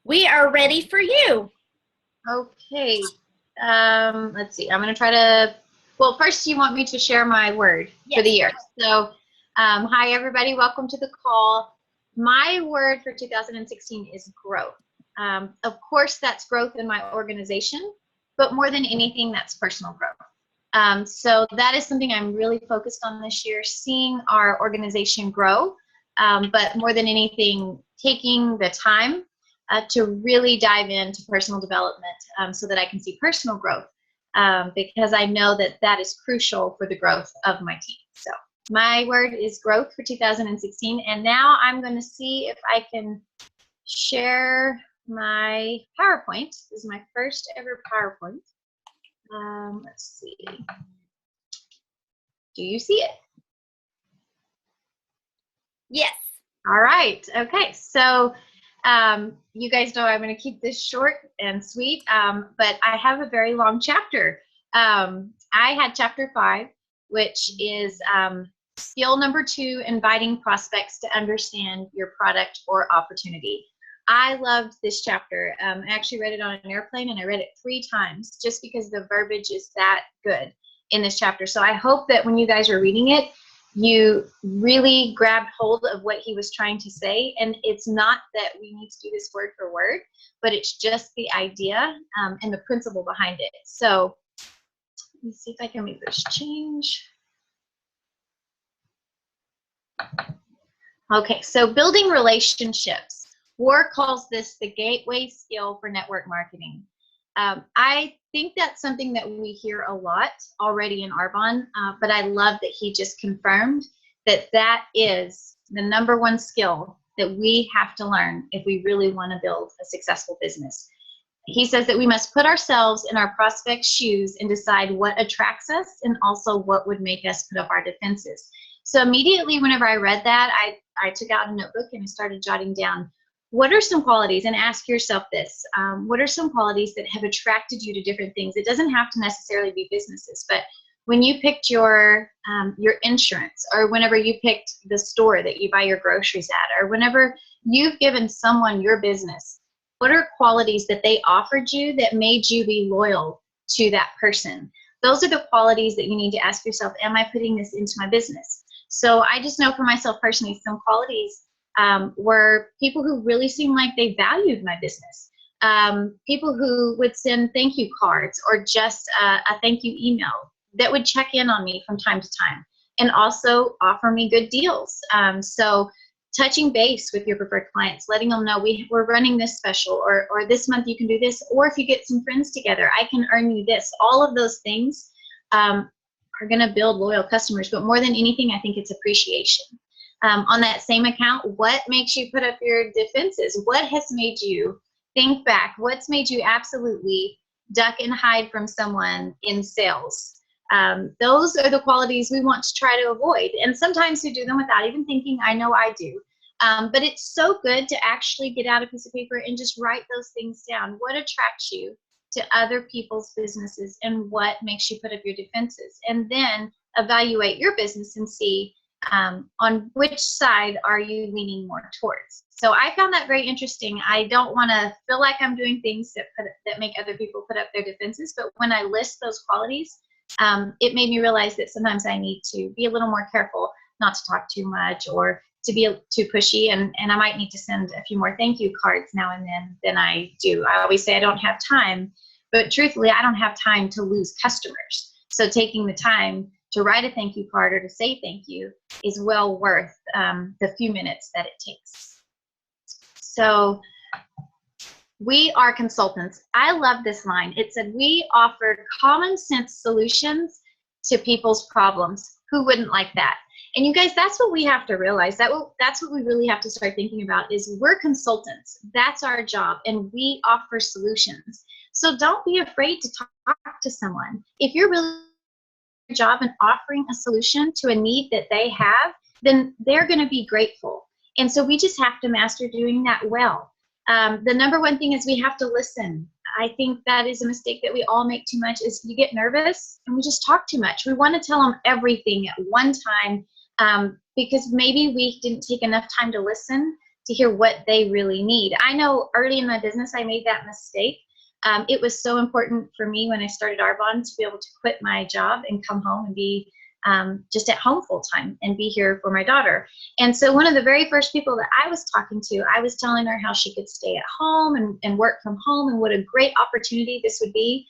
We are ready for you. Okay. Let's see. I'm going to try to, well, first you want me to share my word for the year. So, hi everybody. Welcome to the call. My word for 2016 is growth. Of course, that's growth in my organization, but more than anything, that's personal growth. So that is something I'm really focused on this year, seeing our organization grow, but more than anything, taking the time to really dive into personal development so that I can see personal growth because I know that that is crucial for the growth of my team. So my word is growth for 2016. And now I'm going to see if I can share my PowerPoint. This is my first ever PowerPoint. Let's see. Do you see it? Yes. All right. Okay. So you guys know I'm going to keep this short and sweet, but I have a very long chapter. I had chapter 5, which is skill number 2, inviting prospects to understand your product or opportunity. I loved this chapter. I actually read it on an airplane, and I read it 3 times just because the verbiage is that good in this chapter. So I hope that when you guys are reading it, you really grabbed hold of what he was trying to say. And it's not that we need to do this word for word, but it's just the idea and the principle behind it. So let me see if I can make this change. Okay, so building relationships. War calls this the gateway skill for network marketing. I think that's something that we hear a lot already in Arbonne, but I love that he just confirmed that that is the number 1 skill that we have to learn if we really want to build a successful business. He says that we must put ourselves in our prospect's shoes and decide what attracts us and also what would make us put up our defenses. So immediately whenever I read that, I took out a notebook and I started jotting down, what are some qualities, and ask yourself this, what are some qualities that have attracted you to different things? It doesn't have to necessarily be businesses, but when you picked your insurance, or whenever you picked the store that you buy your groceries at, or whenever you've given someone your business, what are qualities that they offered you that made you be loyal to that person? Those are the qualities that you need to ask yourself, am I putting this into my business? So I just know for myself personally, some qualities were people who really seemed like they valued my business. People who would send thank you cards or just a thank you email that would check in on me from time to time and also offer me good deals. So touching base with your preferred clients, letting them know we're running this special, or this month you can do this, or if you get some friends together, I can earn you this. All of those things are going to build loyal customers, but more than anything, I think it's appreciation. On that same account, what makes you put up your defenses? What has made you think back? What's made you absolutely duck and hide from someone in sales? Those are the qualities we want to try to avoid. And sometimes we do them without even thinking. I know I do. But it's so good to actually get out a piece of paper and just write those things down. What attracts you to other people's businesses and what makes you put up your defenses? And then evaluate your business and see on which side are you leaning more towards. So I found that very interesting. I don't want to feel like I'm doing things that make other people put up their defenses, but when I list those qualities, it made me realize that sometimes I need to be a little more careful not to talk too much or to be too pushy, and I might need to send a few more thank you cards now and then than I do. I always say I don't have time, but truthfully, I don't have time to lose customers. So taking the time to write a thank you card or to say thank you is well worth the few minutes that it takes. So we are consultants. I love this line. It said, we offer common sense solutions to people's problems. Who wouldn't like that? And you guys, that's what we have to realize. That's what we really have to start thinking about is we're consultants. That's our job, and we offer solutions. So don't be afraid to talk to someone. If you're really job and offering a solution to a need that they have, then they're going to be grateful. And so we just have to master doing that well. The number 1 thing is we have to listen. I think that is a mistake that we all make too much is you get nervous and we just talk too much. We want to tell them everything at one time because maybe we didn't take enough time to listen to hear what they really need. I know early in my business, I made that mistake. It was so important for me when I started Arbonne to be able to quit my job and come home and be just at home full time and be here for my daughter. And so one of the very first people that I was talking to, I was telling her how she could stay at home and work from home and what a great opportunity this would be.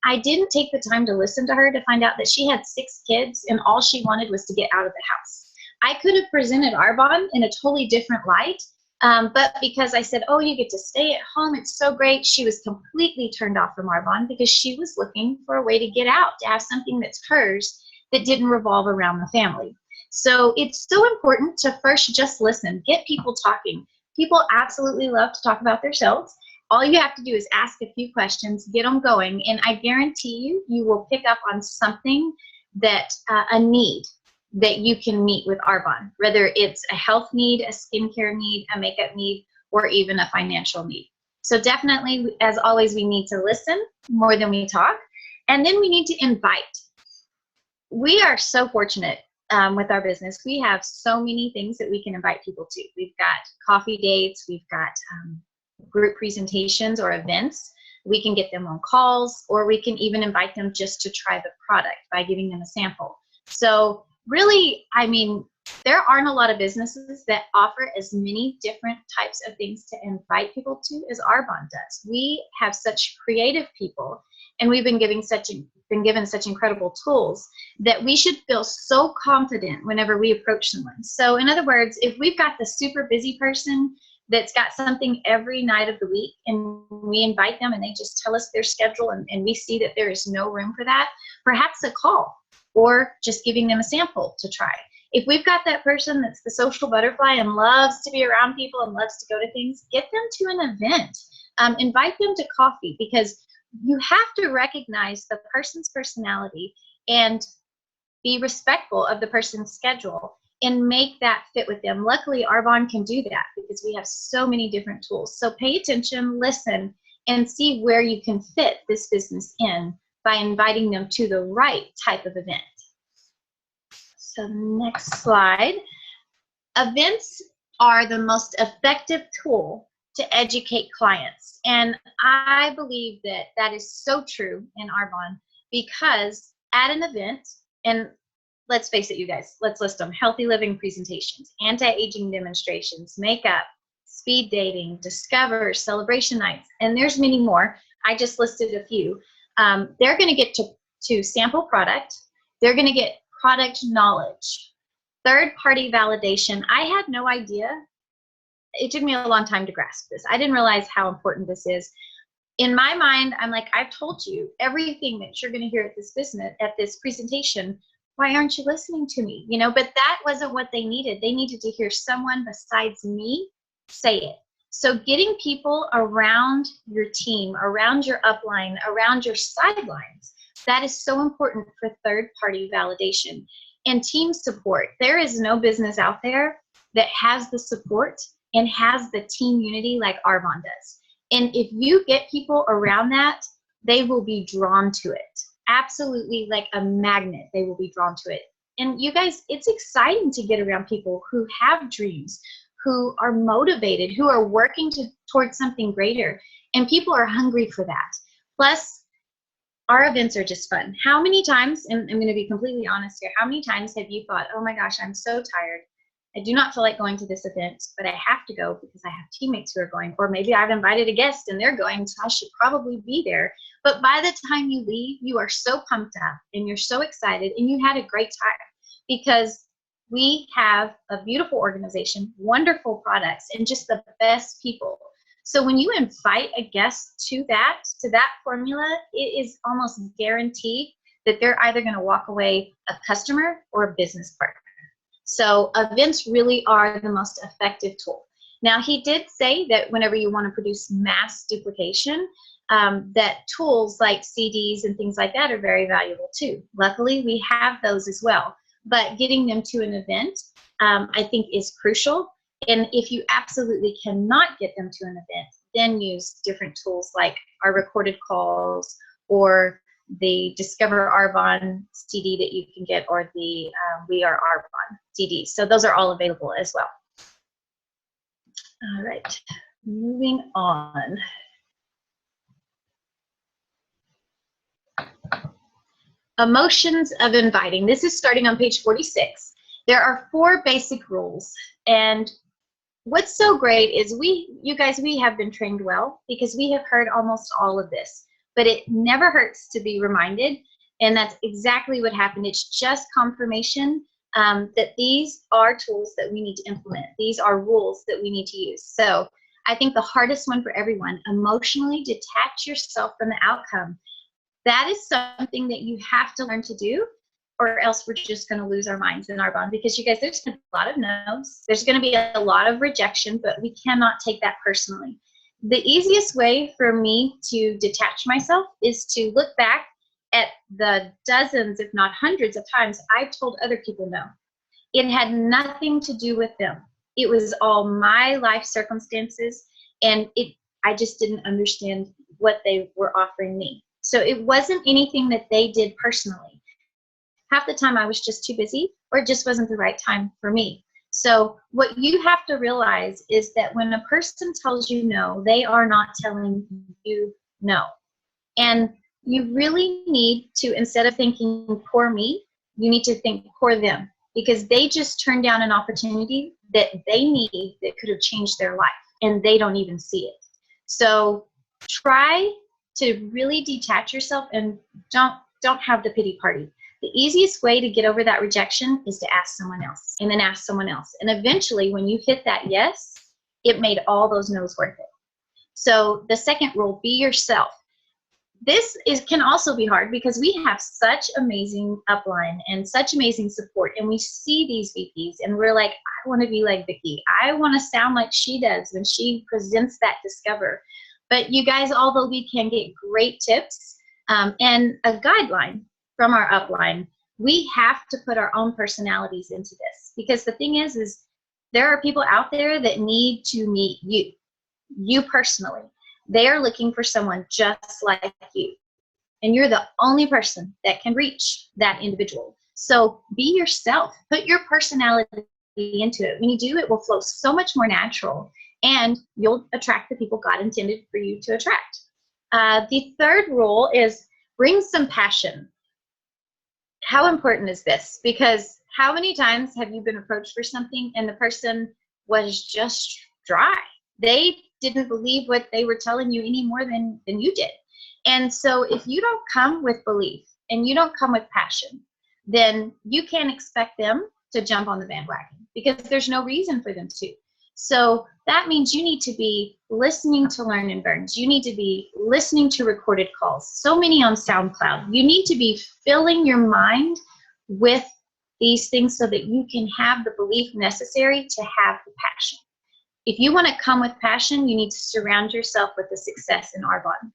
I didn't take the time to listen to her to find out that she had 6 kids and all she wanted was to get out of the house. I could have presented Arbonne in a totally different light, but because I said, oh, you get to stay at home, it's so great, she was completely turned off from Arbonne because she was looking for a way to get out, to have something that's hers that didn't revolve around the family. So it's so important to first just listen, get people talking. People absolutely love to talk about themselves. All you have to do is ask a few questions, get them going, and I guarantee you, you will pick up on something that, a need that you can meet with Arbonne, whether it's a health need, a skincare need, a makeup need, or even a financial need. So definitely, as always, we need to listen more than we talk, and then we need to invite. We are so fortunate with our business. We have so many things that we can invite people to. We've got coffee dates, we've got group presentations or events. We can get them on calls, or we can even invite them just to try the product by giving them a sample. So really, I mean, there aren't a lot of businesses that offer as many different types of things to invite people to as Arbonne does. We have such creative people, and we've been given such incredible tools that we should feel so confident whenever we approach someone. So in other words, if we've got the super busy person that's got something every night of the week, and we invite them and they just tell us their schedule, and we see that there is no room for that, perhaps a call or just giving them a sample to try. If we've got that person that's the social butterfly and loves to be around people and loves to go to things, get them to an event. Invite them to coffee, because you have to recognize the person's personality and be respectful of the person's schedule and make that fit with them. Luckily, Arbonne can do that because we have so many different tools. So pay attention, listen, and see where you can fit this business in by inviting them to the right type of event. So next slide. Events are the most effective tool to educate clients. And I believe that that is so true in Arbonne, because at an event, and let's face it, you guys, let's list them: healthy living presentations, anti-aging demonstrations, makeup, speed dating, discover, celebration nights, and there's many more. I just listed a few. They're going to get to sample product. They're going to get product knowledge, third-party validation. I had no idea. It took me a long time to grasp this. I didn't realize how important this is. In my mind, I'm like, I've told you everything that you're going to hear at this presentation. Why aren't you listening to me? You know, but that wasn't what they needed. They needed to hear someone besides me say it. So getting people around your team, around your upline, around your sidelines, that is so important for third-party validation and team support. There is no business out there that has the support and has the team unity like Arbonne does. And if you get people around that, they will be drawn to it. Absolutely, like a magnet, they will be drawn to it. And you guys, it's exciting to get around people who have dreams, who are motivated, who are working towards something greater, and people are hungry for that. Plus, our events are just fun. How many times, and I'm going to be completely honest here, how many times have you thought, oh my gosh, I'm so tired, I do not feel like going to this event, but I have to go because I have teammates who are going, or maybe I've invited a guest and they're going, so I should probably be there. But by the time you leave, you are so pumped up and you're so excited and you had a great time, because we have a beautiful organization, wonderful products, and just the best people. So when you invite a guest to that formula, it is almost guaranteed that they're either going to walk away a customer or a business partner. So events really are the most effective tool. Now, he did say that whenever you want to produce mass duplication, that tools like CDs and things like that are very valuable too. Luckily, we have those as well. But getting them to an event, I think, is crucial. And if you absolutely cannot get them to an event, then use different tools like our recorded calls or the Discover Arbonne CD that you can get, or the We Are Arbonne CD. So those are all available as well. All right, moving on. Emotions of inviting. This is starting on page 46. There are 4 basic rules, and what's so great is you guys, we have been trained well because we have heard almost all of this, but it never hurts to be reminded, and that's exactly what happened. It's just confirmation that these are tools that we need to implement. These are rules that we need to use. So I think the hardest one for everyone, emotionally detach yourself from the outcome. That is something that you have to learn to do, or else we're just going to lose our minds in our bond. Because you guys, there's a lot of no's. There's going to be a lot of rejection, but we cannot take that personally. The easiest way for me to detach myself is to look back at the dozens, if not hundreds of times I've told other people no. It had nothing to do with them. It was all my life circumstances, and I just didn't understand what they were offering me. So it wasn't anything that they did personally. Half the time I was just too busy, or it just wasn't the right time for me. So what you have to realize is that when a person tells you no, they are not telling you no. And you really need to, instead of thinking poor me, you need to think poor them, because they just turned down an opportunity that they need that could have changed their life, and they don't even see it. So try to really detach yourself and don't have the pity party. The easiest way to get over that rejection is to ask someone else, and then ask someone else. And eventually, when you hit that yes, it made all those no's worth it. So the second rule, be yourself. This can also be hard because we have such amazing upline and such amazing support, and we see these VPs and we're like, I want to be like Vicki. I want to sound like she does when she presents that Discover. But you guys, although we can get great tips and a guideline from our upline, we have to put our own personalities into this, because the thing is there are people out there that need to meet you personally. They are looking for someone just like you, and you're the only person that can reach that individual. So be yourself, put your personality into it. When you do, it will flow so much more natural, and you'll attract the people God intended for you to attract. The third rule is bring some passion. How important is this? Because how many times have you been approached for something and the person was just dry? They didn't believe what they were telling you any more than you did. And so if you don't come with belief and you don't come with passion, then you can't expect them to jump on the bandwagon, because there's no reason for them to. So that means you need to be listening to Learn and Burns. You need to be listening to recorded calls, so many on SoundCloud. You need to be filling your mind with these things so that you can have the belief necessary to have the passion. If you want to come with passion, you need to surround yourself with the success in Arbonne.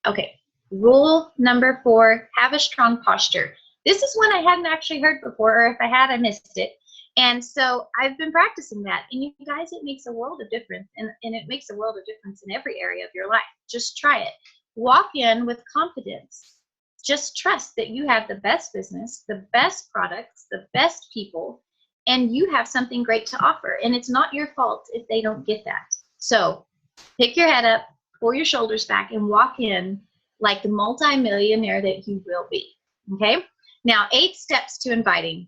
Okay, rule number 4, have a strong posture. This is one I hadn't actually heard before, or if I had, I missed it. And so I've been practicing that. And you guys, it makes a world of difference. And it makes a world of difference in every area of your life. Just try it. Walk in with confidence. Just trust that you have the best business, the best products, the best people, and you have something great to offer. And it's not your fault if they don't get that. So pick your head up, pull your shoulders back, and walk in like the multimillionaire that you will be. Okay? Now, 8 steps to inviting.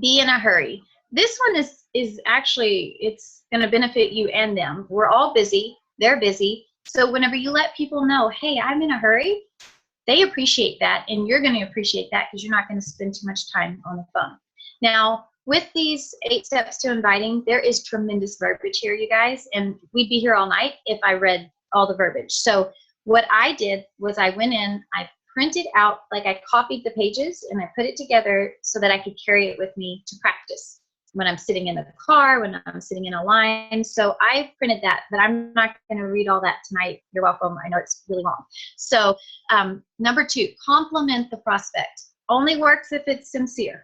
Be in a hurry. This one is actually, it's going to benefit you and them. We're all busy. They're busy. So whenever you let people know, hey, I'm in a hurry, they appreciate that, and you're going to appreciate that because you're not going to spend too much time on the phone. Now, with these 8 steps to inviting, there is tremendous verbiage here, you guys, and we'd be here all night if I read all the verbiage. So what I did was I went in, I printed out, like I copied the pages and I put it together so that I could carry it with me to practice when I'm sitting in the car, when I'm sitting in a line. So I printed that, but I'm not going to read all that tonight. You're welcome. I know it's really long. So number 2, compliment the prospect. Only works if it's sincere.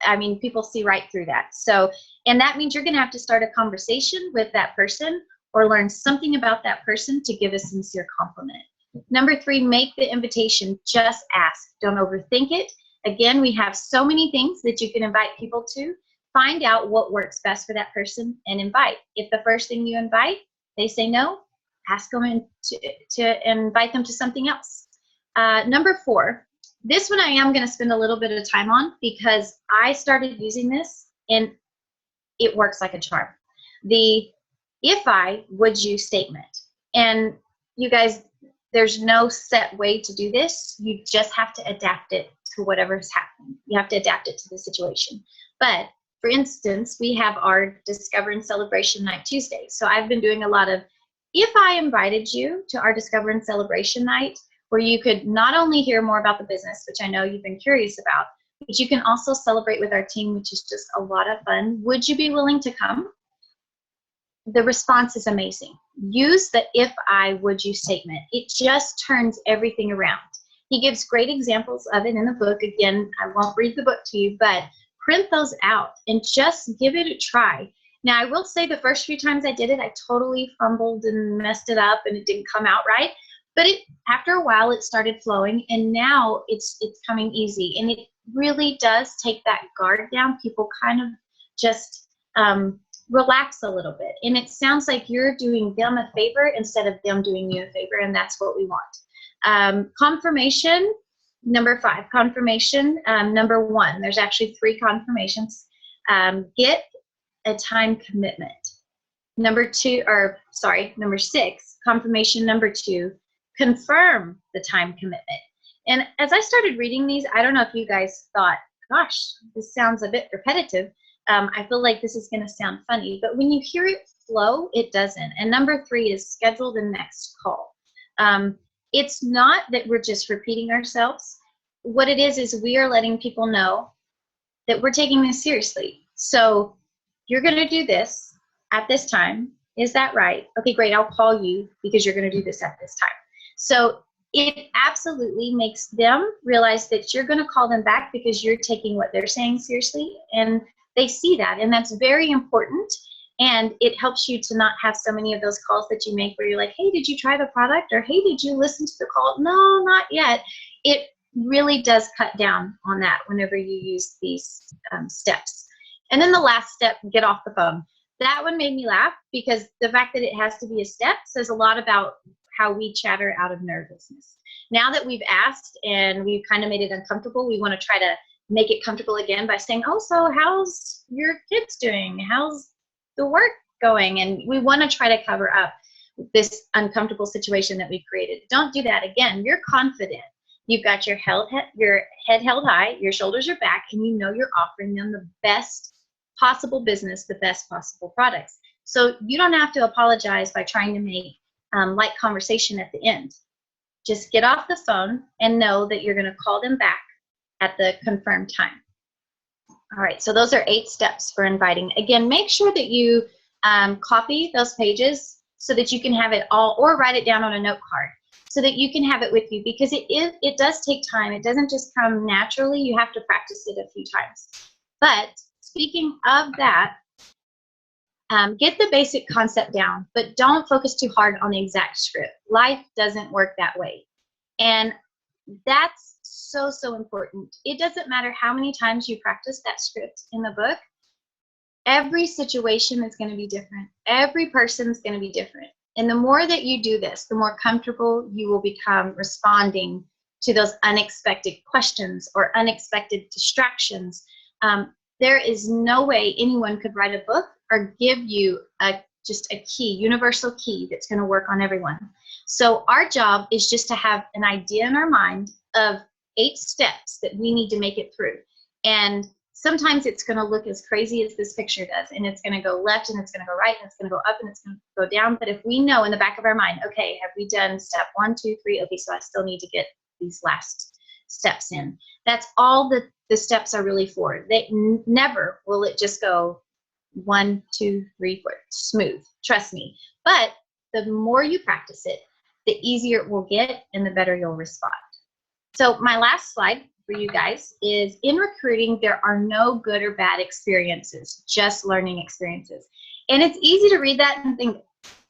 I mean, people see right through that. So, and that means you're going to have to start a conversation with that person or learn something about that person to give a sincere compliment. Number 3, make the invitation. Just ask. Don't overthink it. Again, we have so many things that you can invite people to. find out what works best for that person and invite. If the first thing you invite, they say no, ask them to invite them to something else. Number 4, this one I am going to spend a little bit of time on because I started using this and it works like a charm. The if I, would you statement. And you guys, there's no set way to do this. You just have to adapt it to whatever's happening. You have to adapt it to the situation. But for instance, we have our Discover and Celebration Night Tuesday. So I've been doing a lot of, if I invited you to our Discover and Celebration Night, where you could not only hear more about the business, which I know you've been curious about, but you can also celebrate with our team, which is just a lot of fun. Would you be willing to come? The response is amazing. Use the if I, would you statement. It just turns everything around. He gives great examples of it in the book. Again, I won't read the book to you, but print those out and just give it a try. Now, I will say the first few times I did it, I totally fumbled and messed it up and it didn't come out right. But after a while, it started flowing, and now it's coming easy. And it really does take that guard down. People kind of just relax a little bit. And it sounds like you're doing them a favor instead of them doing you a favor, and that's what we want. Confirmation, number 5. Confirmation, number 1. There's actually 3 confirmations. Get a time commitment. Number 6, confirmation number 2. Confirm the time commitment. And as I started reading these, I don't know if you guys thought, gosh, this sounds a bit repetitive. I feel like this is going to sound funny, but when you hear it flow, it doesn't. And number 3 is schedule the next call. It's not that we're just repeating ourselves. What it is we are letting people know that we're taking this seriously. So you're going to do this at this time. Is that right? Okay, great. I'll call you because you're going to do this at this time. So it absolutely makes them realize that you're going to call them back because you're taking what they're saying seriously, and they see that, and that's very important. And it helps you to not have so many of those calls that you make where you're like, hey, did you try the product? Or hey, did you listen to the call? No, not yet. It really does cut down on that whenever you use these steps. And then the last step, get off the phone. That one made me laugh because the fact that it has to be a step says a lot about how we chatter out of nervousness. Now that we've asked and we've kind of made it uncomfortable, we want to try to make it comfortable again by saying, oh, so how's your kids doing? How's the work going? And we want to try to cover up this uncomfortable situation that we've created. Don't do that again. You're confident. You've got your head held high, your shoulders are back, and you know you're offering them the best possible business, the best possible products. So you don't have to apologize by trying to make light conversation at the end. Just get off the phone and know that you're going to call them back at the confirmed time. All right, so those are 8 steps for inviting. Again, make sure that you copy those pages so that you can have it all, or write it down on a note card so that you can have it with you, because it does take time. It doesn't just come naturally. You have to practice it a few times. But speaking of that, get the basic concept down, but don't focus too hard on the exact script. Life doesn't work that way. And that's so, so important. It doesn't matter how many times you practice that script in the book. Every situation is going to be different. Every person is going to be different. And the more that you do this, the more comfortable you will become responding to those unexpected questions or unexpected distractions. There is no way anyone could write a book or give you just a key, universal key that's going to work on everyone. So our job is just to have an idea in our mind of 8 steps that we need to make it through. And sometimes it's going to look as crazy as this picture does, and it's going to go left and it's going to go right and it's going to go up and it's going to go down. But if we know in the back of our mind, okay, have we done step 1, 2, 3? Okay, so I still need to get these last steps in. That's all the steps are really for. They never will it just go 1, 2, 3, 4 smooth. Trust me. But the more you practice it, the easier it will get and the better you'll respond. So my last slide for you guys is, in recruiting, there are no good or bad experiences, just learning experiences. And it's easy to read that and think,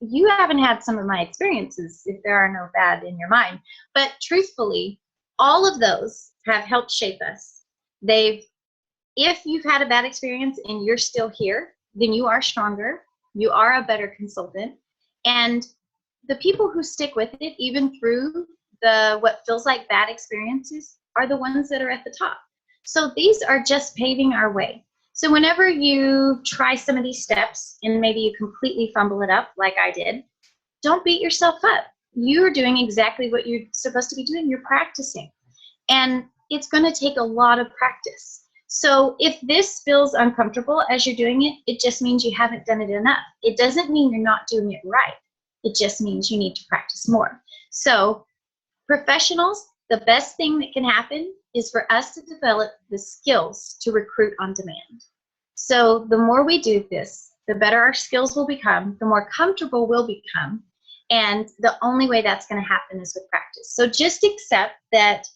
you haven't had some of my experiences if there are no bad in your mind. But truthfully, all of those have helped shape us. They've if you've had a bad experience and you're still here, then you are stronger. You are a better consultant. And the people who stick with it, even through the what feels like bad experiences, are the ones that are at the top. So these are just paving our way. So whenever you try some of these steps and maybe you completely fumble it up like I did, don't beat yourself up. You're doing exactly what you're supposed to be doing. You're practicing. And it's going to take a lot of practice. So if this feels uncomfortable as you're doing it, it just means you haven't done it enough. It doesn't mean you're not doing it right. It just means you need to practice more. So professionals, the best thing that can happen is for us to develop the skills to recruit on demand. So the more we do this, the better our skills will become, the more comfortable we'll become. And the only way that's going to happen is with practice. So just accept that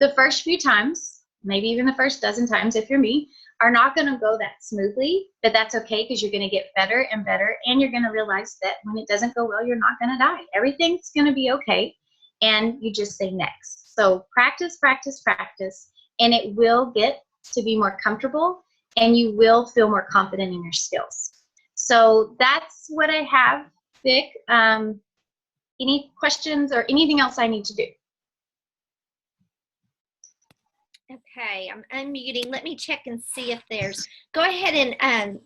the first few times, maybe even the first dozen times if you're me, are not going to go that smoothly, but that's okay because you're going to get better and better, and you're going to realize that when it doesn't go well, you're not going to die. Everything's going to be okay, and you just say next. So practice, practice, practice, and it will get to be more comfortable, and you will feel more confident in your skills. So that's what I have, Vic. Any questions or anything else I need to do? Okay, I'm unmuting. Let me check and see if there's. Go ahead and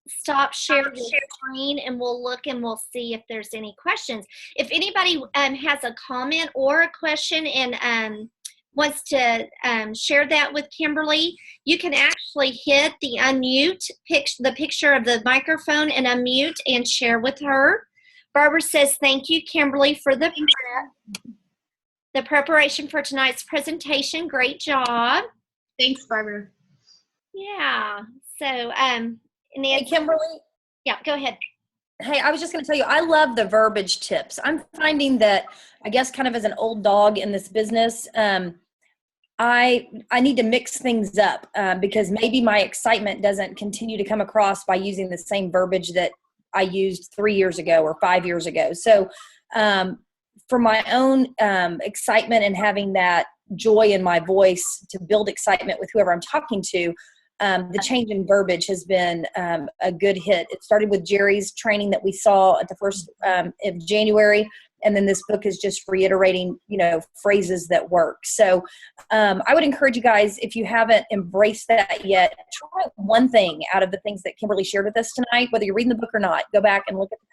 stop sharing your screen, and we'll look and we'll see if there's any questions. If anybody has a comment or a question and wants to share that with Kimberly, you can actually hit the unmute, the picture of the microphone, and unmute and share with her. Barbara says, thank you, Kimberly, for the preparation for tonight's presentation. Great job. Thanks, Barbara. Yeah. So, Hey, Kimberly. Yeah, go ahead. Hey, I was just going to tell you, I love the verbiage tips. I'm finding that, I guess, kind of as an old dog in this business, I need to mix things up because maybe my excitement doesn't continue to come across by using the same verbiage that I used 3 years ago or 5 years ago. So for my own excitement and having that joy in my voice to build excitement with whoever I'm talking to, the change in verbiage has been a good hit. It started with Jerry's training that we saw at the first of January, and then this book is just reiterating, phrases that work. So I would encourage you guys, if you haven't embraced that yet, try one thing out of the things that Kimberly shared with us tonight, whether you're reading the book or not. Go back and look at the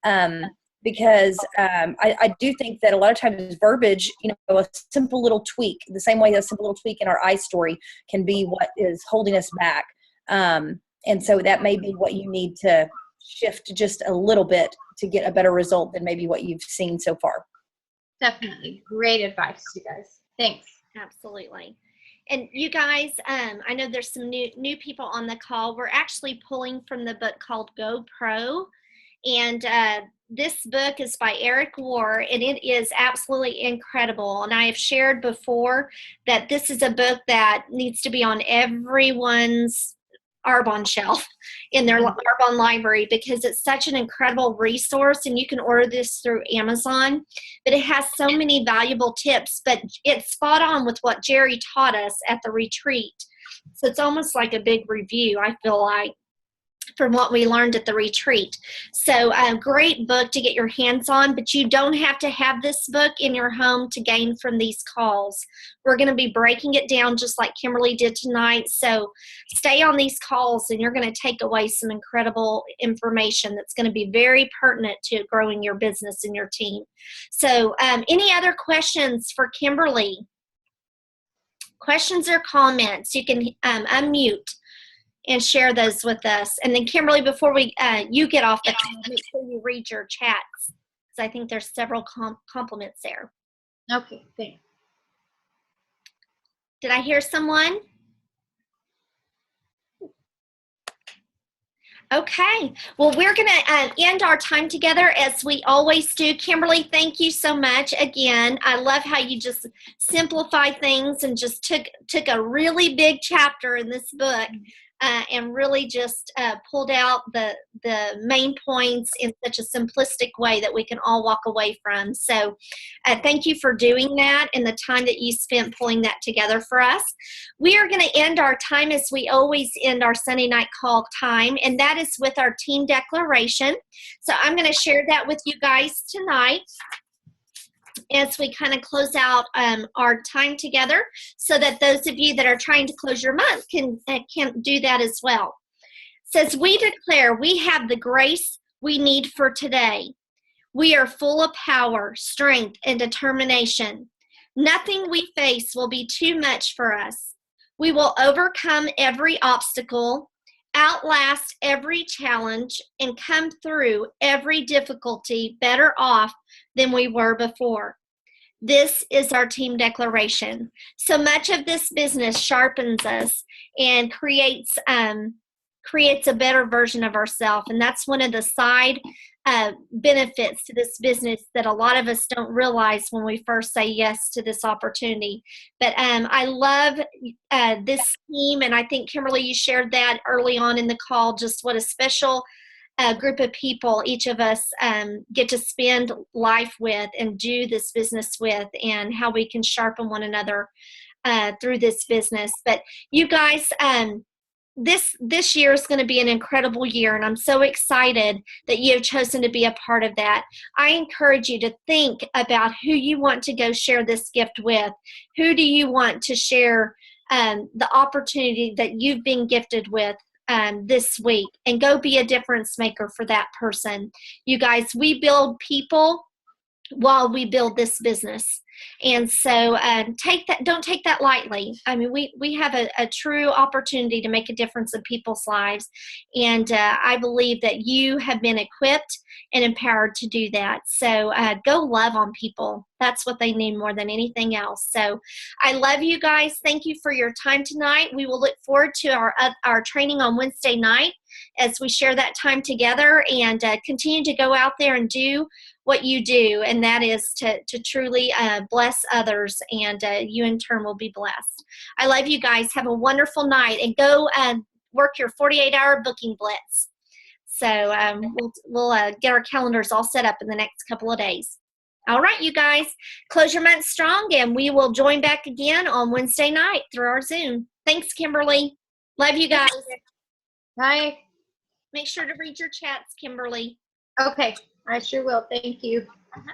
PowerPoint. Because I do think that a lot of times verbiage, a simple little tweak, the same way a simple little tweak in our I story can be what is holding us back. And so that may be what you need to shift just a little bit to get a better result than maybe what you've seen so far. Definitely. Great advice, you guys. Thanks. Absolutely. And you guys, I know there's some new people on the call. We're actually pulling from the book called Go Pro. And this book is by Eric Warr, and it is absolutely incredible. And I have shared before that this is a book that needs to be on everyone's Arbonne shelf in their Arbonne library because it's such an incredible resource, and you can order this through Amazon. But it has so many valuable tips, but it's spot on with what Jerry taught us at the retreat. So it's almost like a big review, I feel like, from what we learned at the retreat. So a great book to get your hands on, but you don't have to have this book in your home to gain from these calls. We're going to be breaking it down just like Kimberly did tonight. So stay on these calls, and you're going to take away some incredible information that's going to be very pertinent to growing your business and your team. So any other questions for Kimberly? Questions or comments? You can unmute and share those with us. And then Kimberly, before you get off the call, make sure you read your chats, because I think there's several compliments there. Okay, thanks. Did I hear someone? Okay, well, we're going to end our time together as we always do. Kimberly, thank you so much again. I love how you just simplify things and just took a really big chapter in this book and really just pulled out the main points in such a simplistic way that we can all walk away from. So thank you for doing that and the time that you spent pulling that together for us. We are going to end our time as we always end our Sunday night call time, and that is with our team declaration. So I'm going to share that with you guys tonight as we kind of close out our time together, so that those of you that are trying to close your month can do that as well. It says, we declare we have the grace we need for today. We are full of power, strength, and determination. Nothing we face will be too much for us. We will overcome every obstacle, outlast every challenge, and come through every difficulty better off than we were before. This is our team declaration. So much of this business sharpens us and creates a better version of ourselves. And that's one of the side benefits to this business that a lot of us don't realize when we first say yes to this opportunity. But I love this team, and I think, Kimberly, you shared that early on in the call, just what a special group of people each of us get to spend life with and do this business with, and how we can sharpen one another through this business. But you guys, this year is going to be an incredible year, and I'm so excited that you have chosen to be a part of that. I encourage you to think about who you want to go share this gift with. Who do you want to share the opportunity that you've been gifted with this week, and go be a difference maker for that person. You guys, we build people while we build this business. And so don't take that lightly. I mean, we have a true opportunity to make a difference in people's lives. And I believe that you have been equipped and empowered to do that. So go love on people. That's what they need more than anything else. So I love you guys. Thank you for your time tonight. We will look forward to our training on Wednesday night as we share that time together, and continue to go out there and do what you do, and that is to truly bless others, and you in turn will be blessed. I love you guys. Have a wonderful night, and go work your 48-hour booking blitz. So we'll get our calendars all set up in the next couple of days. All right, you guys, close your month strong, and we will join back again on Wednesday night through our Zoom. Thanks, Kimberly. Love you guys. Bye. Make sure to read your chats, Kimberly. Okay, I sure will. Thank you. Uh-huh.